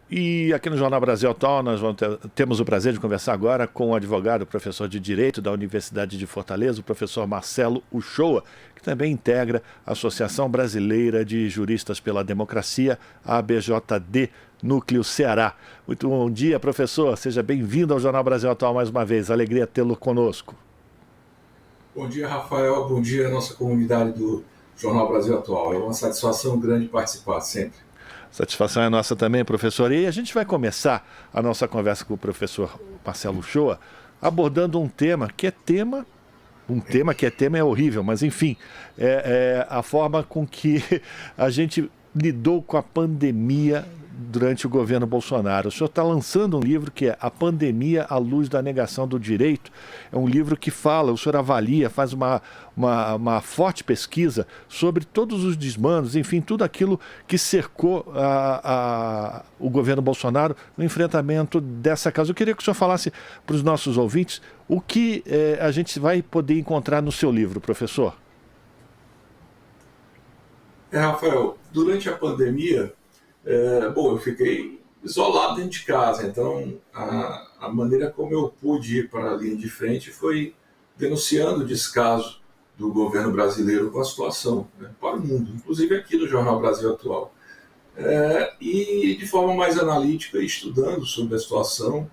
E aqui no Jornal Brasil Atual nós temos o prazer de conversar agora com o advogado, professor de Direito da Universidade de Fortaleza, o professor Marcelo Uchoa, que também integra a Associação Brasileira de Juristas pela Democracia, a ABJD, Núcleo Ceará. Muito bom dia, professor. Seja bem-vindo ao Jornal Brasil Atual mais uma vez. Alegria tê-lo conosco. Bom dia, Rafael. Bom dia à nossa comunidade do Jornal Brasil Atual. É uma satisfação grande participar sempre. Satisfação é nossa também, professor. E a gente vai começar a nossa conversa com o professor Marcelo Uchoa abordando um tema que é tema é horrível, mas enfim, é a forma com que a gente lidou com a pandemia durante o governo Bolsonaro. O senhor está lançando um livro que é A Pandemia à Luz da Negação do Direito. É um livro que fala, o senhor avalia, faz uma forte pesquisa sobre todos os desmandos, enfim, tudo aquilo que cercou o governo Bolsonaro no enfrentamento dessa causa. Eu queria que o senhor falasse para os nossos ouvintes o que a gente vai poder encontrar no seu livro, professor. Rafael, durante a pandemia, eu fiquei isolado dentro de casa, então a maneira como eu pude ir para a linha de frente foi denunciando o descaso do governo brasileiro com a situação, né, para o mundo, inclusive aqui no Jornal Brasil Atual. E de forma mais analítica, estudando sobre a situação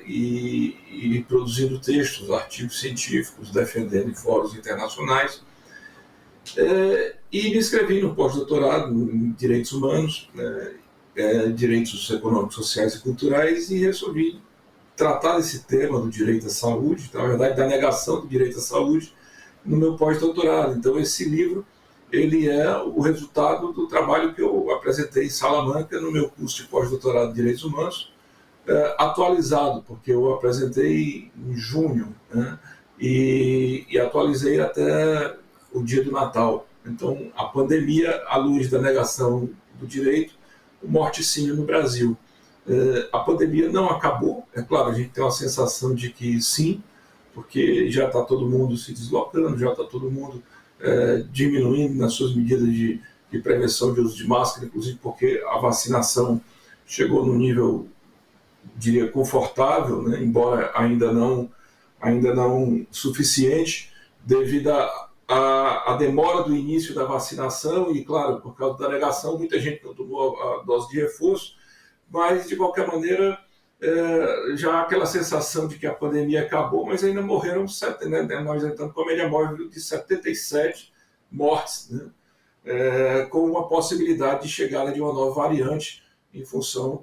e produzindo textos, artigos científicos, defendendo em fóruns internacionais. E me inscrevi no pós-doutorado em Direitos Humanos, Direitos Econômicos, Sociais e Culturais, e resolvi tratar desse tema do direito à saúde, na verdade da negação do direito à saúde, no meu pós-doutorado. Então esse livro ele é o resultado do trabalho que eu apresentei em Salamanca no meu curso de pós-doutorado em Direitos Humanos, atualizado, porque eu apresentei em junho, né, e atualizei até o dia do Natal. Então, a pandemia à luz da negação do direito, o morticínio no Brasil. A pandemia não acabou, é claro, a gente tem uma sensação de que sim, porque já está todo mundo se deslocando, já está todo mundo diminuindo nas suas medidas de prevenção de uso de máscara, inclusive porque a vacinação chegou num nível, diria, confortável, né, embora ainda não suficiente, devido a demora do início da vacinação e, claro, por causa da negação, muita gente não tomou a dose de reforço, mas, de qualquer maneira, já há aquela sensação de que a pandemia acabou, mas ainda morreram, né? Nós estamos com a média móvel de 77 mortes, né? Com uma possibilidade de chegada de uma nova variante em função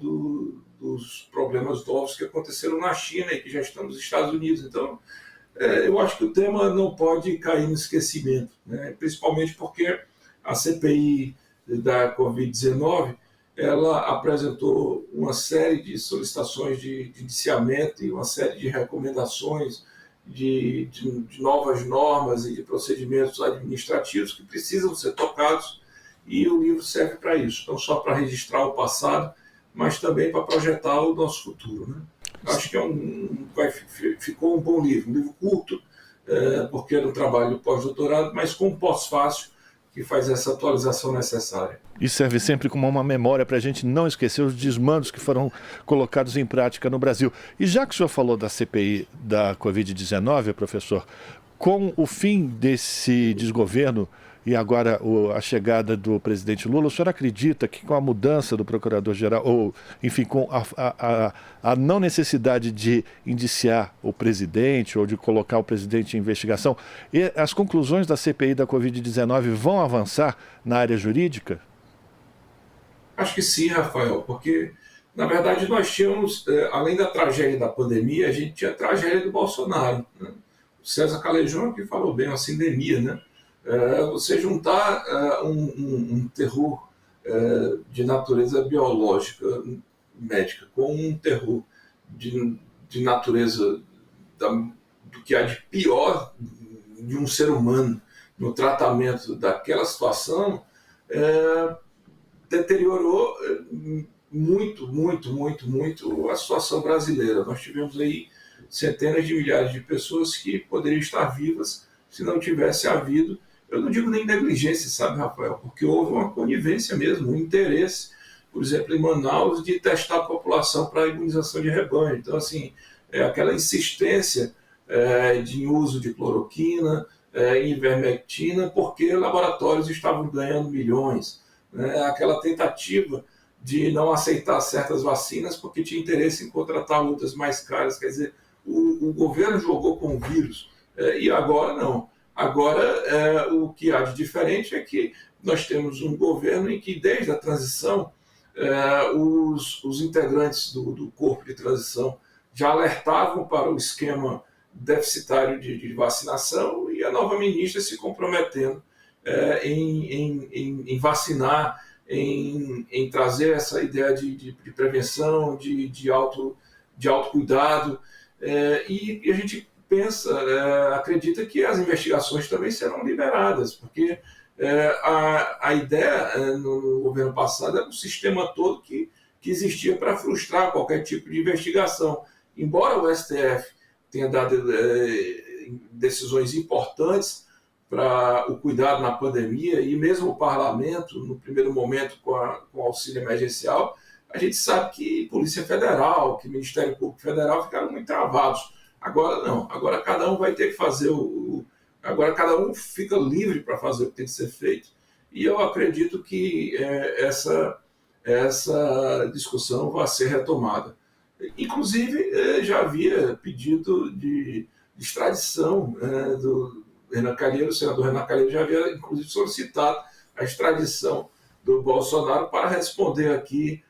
dos problemas novos que aconteceram na China e que já estão nos Estados Unidos. Então, eu acho que o tema não pode cair no esquecimento, né? Principalmente porque a CPI da Covid-19 ela apresentou uma série de solicitações de indiciamento e uma série de recomendações de novas normas e de procedimentos administrativos que precisam ser tocados, e o livro serve para isso, não só para registrar o passado, mas também para projetar o nosso futuro, né? Acho que ficou um bom livro, um livro curto, porque era um trabalho pós-doutorado, mas com um pós-fácil que faz essa atualização necessária. E serve sempre como uma memória para a gente não esquecer os desmandos que foram colocados em prática no Brasil. E já que o senhor falou da CPI da Covid-19, professor, com o fim desse desgoverno e agora a chegada do presidente Lula, o senhor acredita que com a mudança do procurador-geral, ou enfim, com a não necessidade de indiciar o presidente ou de colocar o presidente em investigação, as conclusões da CPI da Covid-19 vão avançar na área jurídica? Acho que sim, Rafael, porque, na verdade, nós tínhamos, além da tragédia da pandemia, a gente tinha a tragédia do Bolsonaro, né? O César Calejão que falou bem, uma sindemia, né? Você juntar um terror de natureza biológica, médica, com um terror de natureza do que há de pior de um ser humano no tratamento daquela situação, deteriorou muito a situação brasileira. Nós tivemos aí centenas de milhares de pessoas que poderiam estar vivas se não tivesse havido, eu não digo nem negligência, sabe, Rafael, porque houve uma conivência mesmo, um interesse por exemplo, em Manaus, de testar a população para a imunização de rebanho. Então, assim, aquela insistência de uso de cloroquina, ivermectina, porque laboratórios estavam ganhando milhões. Né? Aquela tentativa de não aceitar certas vacinas porque tinha interesse em contratar outras mais caras. Quer dizer, o governo jogou com o vírus e agora não. Agora, o que há de diferente é que nós temos um governo em que, desde a transição, os integrantes do corpo de transição já alertavam para o esquema deficitário de vacinação e a nova ministra se comprometendo em vacinar, em trazer essa ideia de prevenção, de autocuidado. E a gente acredita que as investigações também serão liberadas, porque a ideia no governo passado era um sistema todo que existia para frustrar qualquer tipo de investigação. Embora o STF tenha dado decisões importantes para o cuidado na pandemia, e mesmo o parlamento, no primeiro momento com o auxílio emergencial, a gente sabe que Polícia Federal, que Ministério Público Federal ficaram muito travados. Agora não, agora cada um vai ter que fazer agora cada um fica livre para fazer o que tem que ser feito. E eu acredito que essa discussão vai ser retomada. Inclusive, já havia pedido de extradição do Renan Calheiros, o senador Renan Calheiros já havia, inclusive, solicitado a extradição do Bolsonaro para responder aqui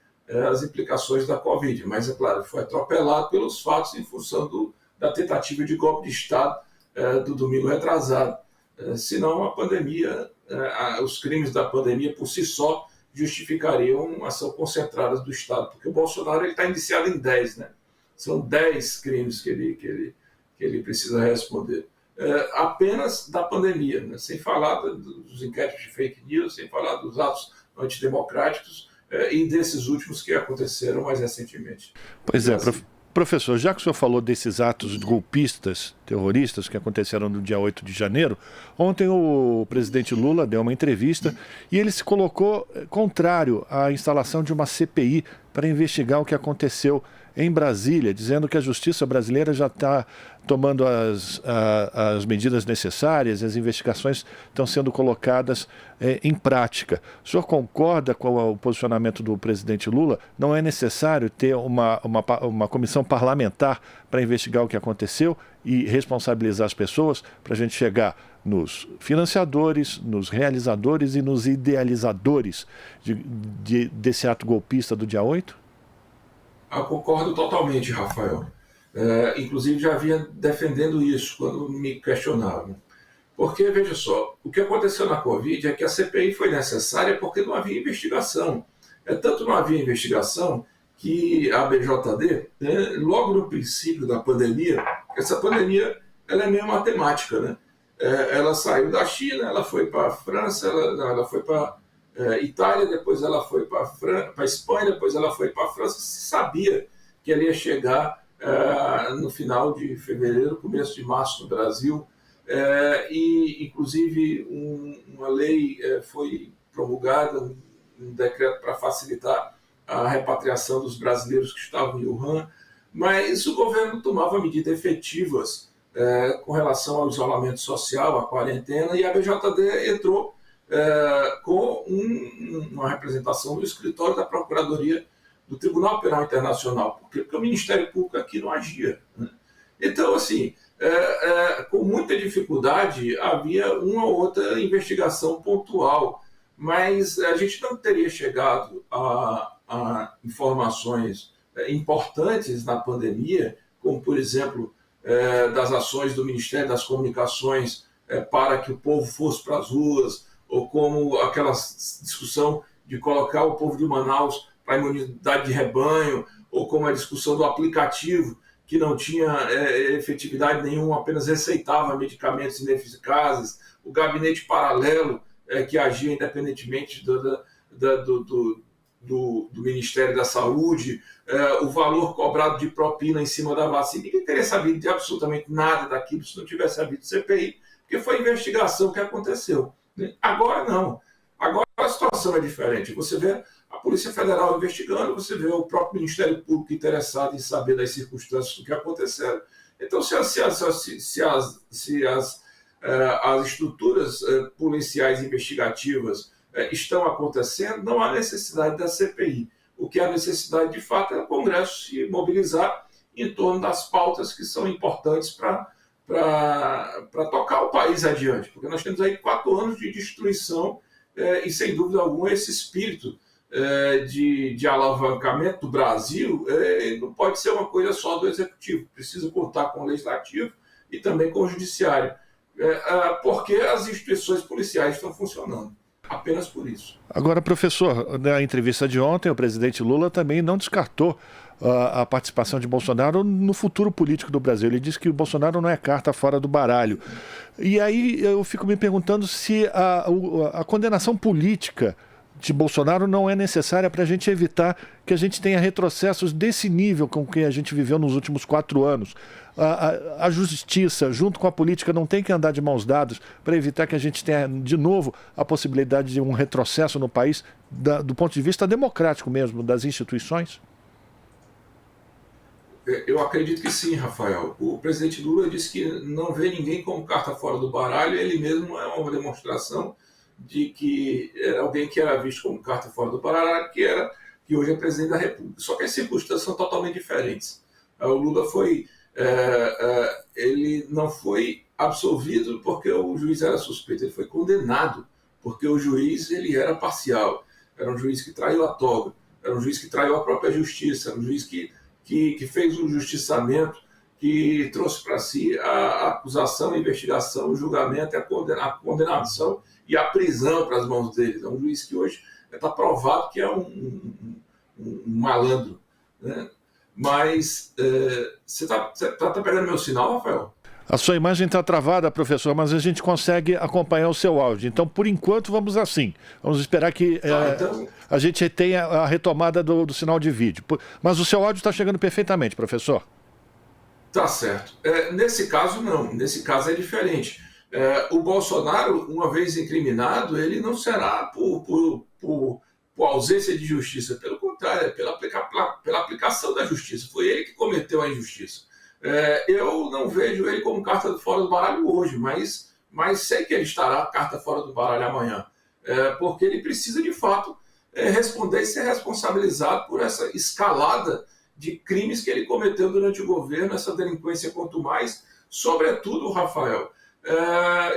as implicações da Covid. Mas, é claro, foi atropelado pelos fatos em função da tentativa de golpe de Estado do domingo retrasado. Senão, a pandemia, os crimes da pandemia por si só justificariam uma ação concentrada do Estado, porque o Bolsonaro está indiciado em 10, né? São 10 crimes que ele precisa responder. Apenas da pandemia, né? Sem falar dos inquéritos de fake news, sem falar dos atos antidemocráticos e desses últimos que aconteceram mais recentemente. Pois é, professor, já que o senhor falou desses atos golpistas, terroristas que aconteceram no dia 8 de janeiro, ontem o presidente Lula deu uma entrevista e ele se colocou contrário à instalação de uma CPI para investigar o que aconteceu em Brasília, dizendo que a justiça brasileira já está tomando as medidas necessárias, as investigações estão sendo colocadas em prática. O senhor concorda com o posicionamento do presidente Lula? Não é necessário ter uma comissão parlamentar para investigar o que aconteceu e responsabilizar as pessoas para a gente chegar nos financiadores, nos realizadores e nos idealizadores desse ato golpista do dia 8? Eu concordo totalmente, Rafael. Inclusive, já vinha defendendo isso quando me questionavam. Porque, veja só, o que aconteceu na Covid é que a CPI foi necessária porque não havia investigação. Tanto não havia investigação que a BJD, logo no princípio da pandemia, essa pandemia ela é meio matemática, né? Ela saiu da China, ela foi para a França, ela foi para Itália, depois ela foi para a Espanha, depois ela foi para a França. Se sabia que ela ia chegar no final de fevereiro, começo de março no Brasil, e inclusive uma lei foi promulgada, um decreto para facilitar a repatriação dos brasileiros que estavam em Wuhan, mas o governo tomava medidas efetivas com relação ao isolamento social, à quarentena, e a BJD entrou com uma representação do escritório da Procuradoria do Tribunal Penal Internacional, porque o Ministério Público aqui não agia, né? Então, assim, com muita dificuldade, havia uma ou outra investigação pontual, mas a gente não teria chegado a informações importantes na pandemia, como, por exemplo, das ações do Ministério das Comunicações para que o povo fosse para as ruas, ou como aquela discussão de colocar o povo de Manaus para a imunidade de rebanho, ou como a discussão do aplicativo, que não tinha efetividade nenhuma, apenas receitava medicamentos ineficazes, o gabinete paralelo que agia independentemente do Ministério da Saúde, o valor cobrado de propina em cima da vacina. Ninguém teria sabido de absolutamente nada daquilo se não tivesse havido CPI, porque foi a investigação que aconteceu. Agora não. Agora a situação é diferente. Você vê A Polícia Federal investigando, você vê o próprio Ministério Público interessado em saber das circunstâncias do que aconteceram. Então, se as estruturas policiais investigativas estão acontecendo, não há necessidade da CPI. O que há necessidade, de fato, é o Congresso se mobilizar em torno das pautas que são importantes para tocar o país adiante. Porque nós temos aí 4 anos de destruição e, sem dúvida alguma, esse espírito de alavancamento do Brasil não pode ser uma coisa só do Executivo. Precisa contar com o Legislativo e também com o Judiciário. Porque as instituições policiais estão funcionando. Apenas por isso. Agora, professor, na entrevista de ontem, o presidente Lula também não descartou a participação de Bolsonaro no futuro político do Brasil. Ele disse que o Bolsonaro não é carta fora do baralho. E aí eu fico me perguntando se a condenação política de Bolsonaro não é necessária para a gente evitar que a gente tenha retrocessos desse nível com que a gente viveu nos últimos 4 anos. A justiça, junto com a política, não tem que andar de mãos dadas para evitar que a gente tenha, de novo, a possibilidade de um retrocesso no país, do ponto de vista democrático mesmo, das instituições? Eu acredito que sim, Rafael. O presidente Lula disse que não vê ninguém como carta fora do baralho, ele mesmo é uma demonstração de que era alguém que era visto como carta fora do baralho, que hoje é presidente da República. Só que as circunstâncias são totalmente diferentes. O Lula ele não foi absolvido porque o juiz era suspeito, ele foi condenado porque o juiz ele era parcial, era um juiz que traiu a toga, era um juiz que traiu a própria justiça, era um juiz que fez um justiçamento, que trouxe para si a acusação, a investigação, o julgamento, a condenação e a prisão para as mãos dele. É um juiz que hoje está provado que é um malandro, né? Mas você tá pegando meu sinal, Rafael? A sua imagem está travada, professor, mas a gente consegue acompanhar o seu áudio. Então, por enquanto, vamos assim. Vamos esperar que então a gente tenha a retomada do sinal de vídeo. Mas o seu áudio está chegando perfeitamente, professor. Tá certo. Nesse caso, não. Nesse caso é diferente. O Bolsonaro, uma vez incriminado, ele não será por ausência de justiça. Pelo contrário, é pela aplicação da justiça. Foi ele que cometeu a injustiça. Eu não vejo ele como carta fora do baralho hoje, mas sei que ele estará carta fora do baralho amanhã. Porque ele precisa, de fato, responder e ser responsabilizado por essa escalada de crimes que ele cometeu durante o governo, essa delinquência quanto mais, sobretudo, Rafael,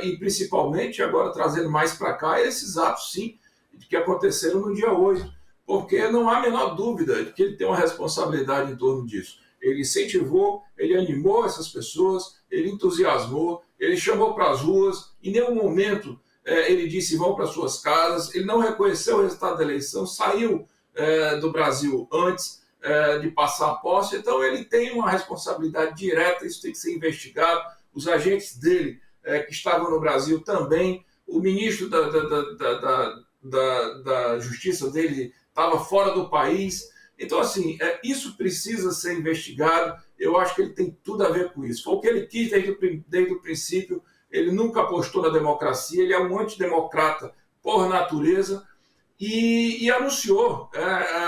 e principalmente, agora trazendo mais para cá, esses atos, sim, que aconteceram no dia 8, porque não há a menor dúvida de que ele tem uma responsabilidade em torno disso. Ele incentivou, ele animou essas pessoas, ele entusiasmou, ele chamou para as ruas, em nenhum momento ele disse vão para suas casas, ele não reconheceu o resultado da eleição, saiu do Brasil antes de passar a posse, então ele tem uma responsabilidade direta, isso tem que ser investigado, os agentes dele que estavam no Brasil também, o ministro da Justiça dele estava fora do país. Então, assim, isso precisa ser investigado. Eu acho que ele tem tudo a ver com isso. Foi o que ele quis desde o princípio. Ele nunca apostou na democracia. Ele é um antidemocrata por natureza. E anunciou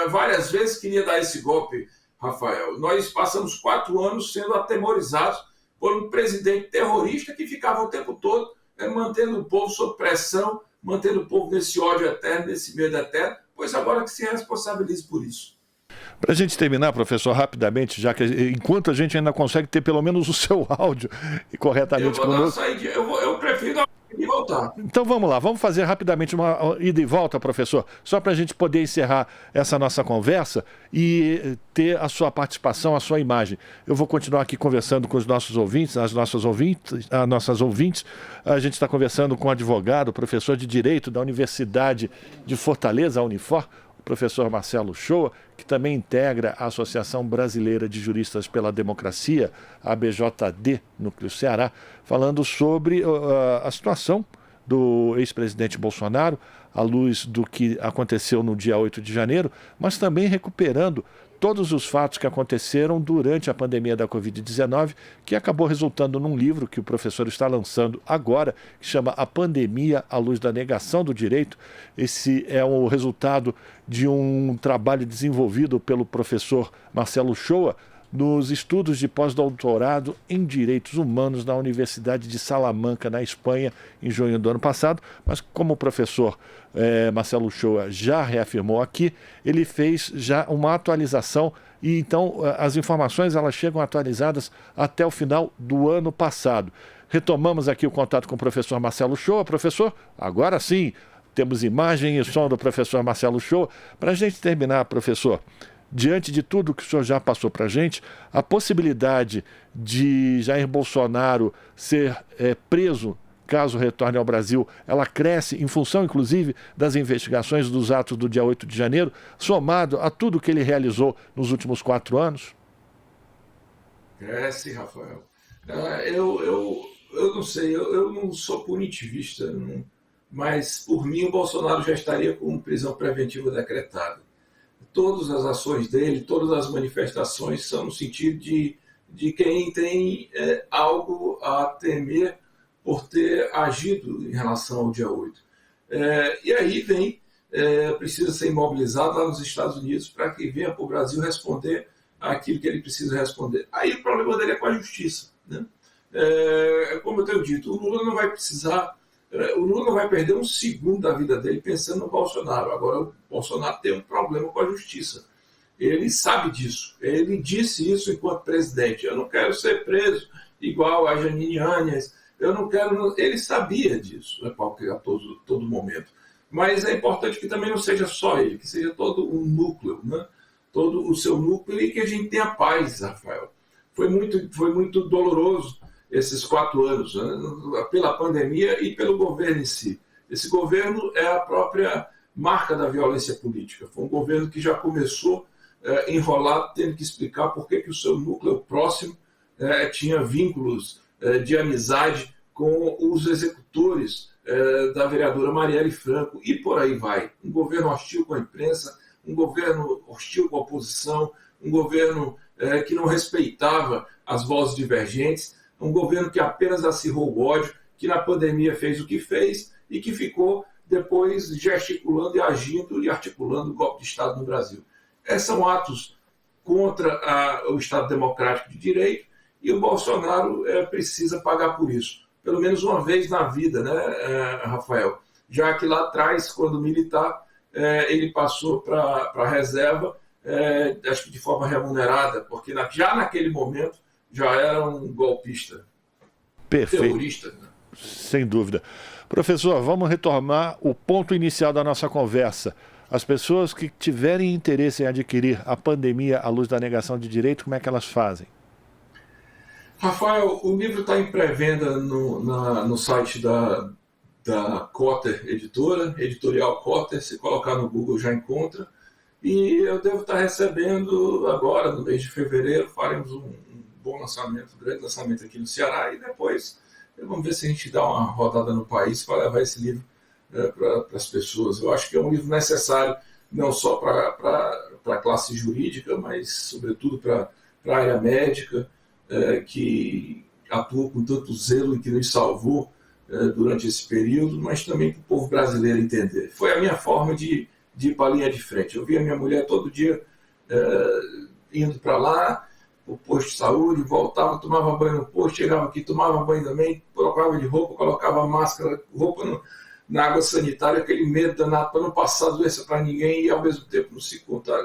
várias vezes que iria dar esse golpe, Rafael. Nós passamos 4 anos sendo atemorizados por um presidente terrorista que ficava o tempo todo mantendo o povo sob pressão, mantendo o povo nesse ódio eterno, nesse medo eterno, pois agora que se responsabilize por isso. Para a gente terminar, professor, rapidamente, já que enquanto a gente ainda consegue ter pelo menos o seu áudio corretamente conosco. Eu prefiro ir e voltar. Então vamos lá, vamos fazer rapidamente uma ida e volta, professor, só para a gente poder encerrar essa nossa conversa e ter a sua participação, a sua imagem. Eu vou continuar aqui conversando com os nossos ouvintes, as nossas ouvintes. A gente está conversando com um advogado, professor de Direito da Universidade de Fortaleza, a Unifor, professor Marcelo Shoa, que também integra a Associação Brasileira de Juristas pela Democracia, a ABJD, Núcleo Ceará, falando sobre a situação do ex-presidente Bolsonaro, à luz do que aconteceu no dia 8 de janeiro, mas também recuperando todos os fatos que aconteceram durante a pandemia da Covid-19, que acabou resultando num livro que o professor está lançando agora, que chama A Pandemia à Luz da Negação do Direito. Esse é o resultado de um trabalho desenvolvido pelo professor Marcelo Shoa, nos estudos de pós-doutorado em Direitos Humanos na Universidade de Salamanca, na Espanha, em junho do ano passado. Mas como o professor Marcelo Shoa já reafirmou aqui, ele fez já uma atualização e então as informações elas chegam atualizadas até o final do ano passado. Retomamos aqui o contato com o professor Marcelo Shoa. Professor, agora sim, temos imagem e som do professor Marcelo Shoa. Para a gente terminar, professor, diante de tudo que o senhor já passou para a gente, a possibilidade de Jair Bolsonaro ser preso, caso retorne ao Brasil, ela cresce em função, inclusive, das investigações dos atos do dia 8 de janeiro, somado a tudo que ele realizou nos últimos 4 anos? Cresce, Rafael. Eu não sei, eu não sou punitivista, mas por mim o Bolsonaro já estaria com prisão preventiva decretada. Todas as ações dele, todas as manifestações são no sentido de quem tem algo a temer por ter agido em relação ao dia 8. E aí precisa ser imobilizado lá nos Estados Unidos para que venha para o Brasil responder aquilo que ele precisa responder. Aí o problema dele é com a justiça, né? Como eu tenho dito, o Lula não vai perder um segundo da vida dele pensando no Bolsonaro. Agora, o Bolsonaro tem um problema com a justiça. Ele sabe disso. Ele disse isso enquanto presidente. Eu não quero ser preso igual a Jeanine Áñez. Eu não quero... Ele sabia disso a todo momento. Mas é importante que também não seja só ele, que seja todo um núcleo, né? Todo o seu núcleo e que a gente tenha paz, Rafael. Foi muito doloroso esses 4 anos, né, pela pandemia e pelo governo em si. Esse governo é a própria marca da violência política. Foi um governo que já começou enrolado, tendo que explicar por que o seu núcleo próximo tinha vínculos de amizade com os executores da vereadora Marielle Franco, e por aí vai. Um governo hostil com a imprensa, um governo hostil com a oposição, um governo que não respeitava as vozes divergentes, um governo que apenas acirrou o ódio, que na pandemia fez o que fez e que ficou depois gesticulando e agindo e articulando o golpe de Estado no Brasil. São atos contra o Estado Democrático de Direito e o Bolsonaro precisa pagar por isso. Pelo menos uma vez na vida, né, Rafael? Já que lá atrás, quando militar, ele passou para a reserva, acho que de forma remunerada, porque já naquele momento já era um golpista. Perfeito. Terrorista. Né? Sem dúvida. Professor, vamos retomar o ponto inicial da nossa conversa. As pessoas que tiverem interesse em adquirir A Pandemia à Luz da Negação de Direito, como é que elas fazem? Rafael, o livro está em pré-venda no site da Cotter Editora, Editorial Cotter. Se colocar no Google já encontra. E eu devo estar recebendo agora, no mês de fevereiro, faremos um bom lançamento, um grande lançamento aqui no Ceará, e depois vamos ver se a gente dá uma rodada no país para levar esse livro para as pessoas. Eu acho que é um livro necessário, não só para a classe jurídica, mas sobretudo para a área médica, que atua com tanto zelo e que nos salvou durante esse período, mas também para o povo brasileiro entender. Foi a minha forma de ir para a linha de frente. Eu via minha mulher todo dia indo para lá, o posto de saúde, voltava, tomava banho no posto, chegava aqui, tomava banho também, colocava de roupa, colocava máscara, roupa na água sanitária, aquele medo danado para não passar doença para ninguém e ao mesmo tempo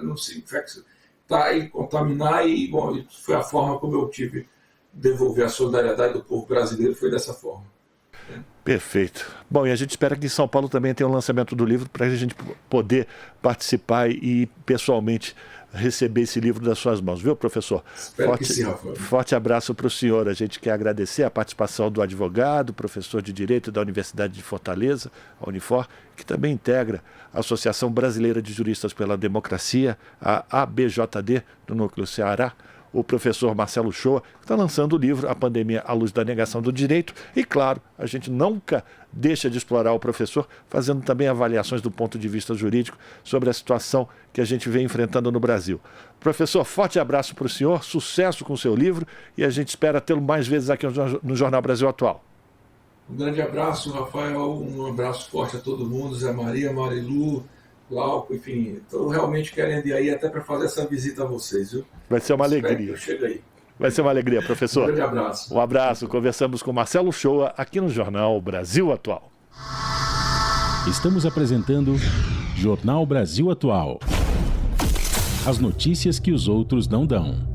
não se infectar e contaminar. E, bom, foi a forma como eu tive de devolver a solidariedade do povo brasileiro, foi dessa forma. Perfeito. Bom, e a gente espera que em São Paulo também tenha o lançamento do livro para a gente poder participar e pessoalmente receber esse livro das suas mãos, viu, professor? Espero que sim, Rafael. Forte abraço para o senhor. A gente quer agradecer a participação do advogado, professor de Direito da Universidade de Fortaleza, a Unifor, que também integra a Associação Brasileira de Juristas pela Democracia, a ABJD, do Núcleo Ceará. o professor Marcelo Shoa, que está lançando o livro A Pandemia à Luz da Negação do Direito. E, claro, a gente nunca deixa de explorar o professor, fazendo também avaliações do ponto de vista jurídico sobre a situação que a gente vem enfrentando no Brasil. Professor, forte abraço para o senhor, sucesso com o seu livro e a gente espera tê-lo mais vezes aqui no Jornal Brasil Atual. Um grande abraço, Rafael, um abraço forte a todo mundo, Zé Maria, Marilu, Glauco, enfim, estou realmente querendo ir aí até para fazer essa visita a vocês, viu? Vai ser uma alegria. Eu chego aí. Vai ser uma alegria, professor. Um grande abraço. Um abraço. Conversamos com Marcelo Shoa aqui no Jornal Brasil Atual. Estamos apresentando Jornal Brasil Atual. As notícias que os outros não dão.